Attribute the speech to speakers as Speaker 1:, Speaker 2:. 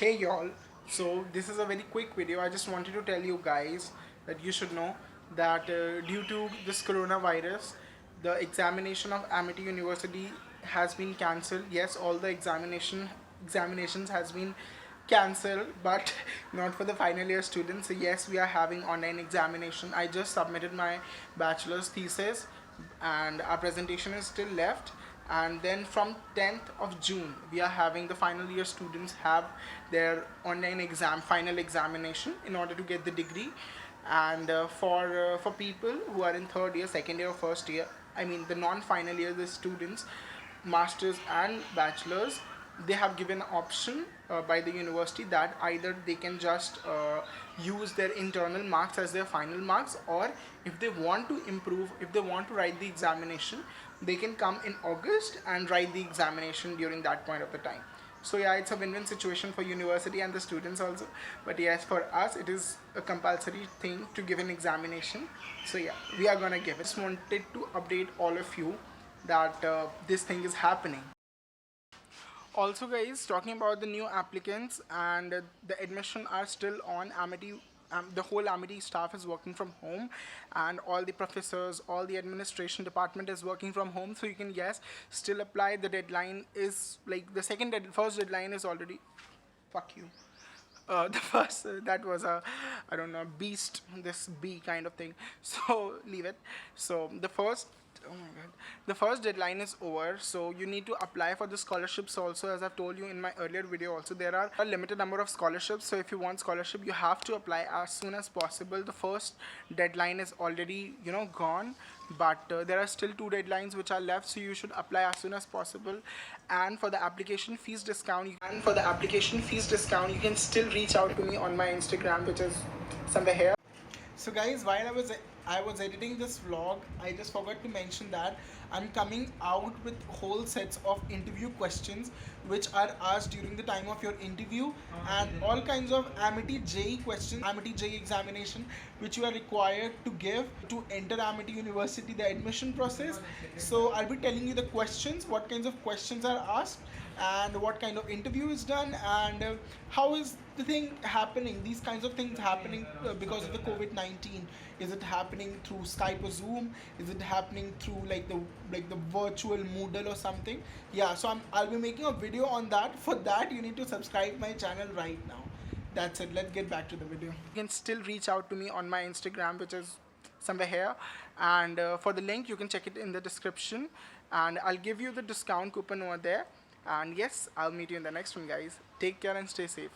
Speaker 1: Hey y'all, so this is a very quick video. I just wanted to tell you guys that you should know that due to this coronavirus, the examination of Amity University has been cancelled. Yes, all the examinations has been cancelled, but not for the final year students. So yes, we are having online examination. I just submitted my bachelor's thesis and our presentation is still left, and then from 10th of June we are having the final year students have their online exam final examination in order to get the degree. And for people who are in third year, second year or first year, I mean the non final year, the students, masters and bachelors, they have given option by the university that either they can just use their internal marks as their final marks, or if they want to improve, if they want to write the examination, they can come in August and write the examination during that point of the time. So yeah, it's a win-win situation for university and the students also. But yes, for us it is a compulsory thing to give an examination. So yeah, we are gonna give it. Just wanted to update all of you that this thing is happening. Also guys, talking about the new applicants, and the admission are still on Amity. The whole Amity staff is working from home, and all the professors, all the administration department is working from home, so you can, yes, still apply. The deadline is like the first deadline is already, fuck you. The first, that was a, I don't know, beast, this bee kind of thing. So leave it. So the first, oh my god, the first deadline is over. So you need to apply for the scholarships also. As I've told you in my earlier video also, there are a limited number of scholarships. So if you want scholarship, you have to apply as soon as possible. The first deadline is already, gone, but there are still two deadlines which are left, so you should apply as soon as possible. And for the application fees discount, you can still reach out to me on my Instagram, which is somewhere here. So guys, while I was editing this vlog, I just forgot to mention that I'm coming out with whole sets of interview questions which are asked during the time of your interview, and all kinds of Amity J questions, Amity J examination, which you are required to give to enter Amity University, the admission process. So I'll be telling you the questions, what kinds of questions are asked, and what kind of interview is done, and how is the thing happening, these kinds of things happening because of the COVID-19. Is it happening through Skype or Zoom? Is it happening through like the virtual Moodle or something? Yeah, so I'll be making a video on that. For that, you need to subscribe my channel right now. That's it. Let's get back to the video. You can still reach out to me on my Instagram, which is somewhere here, and for the link you can check it in the description, and I'll give you the discount coupon over there. And yes, I'll meet you in the next one, guys. Take care and stay safe.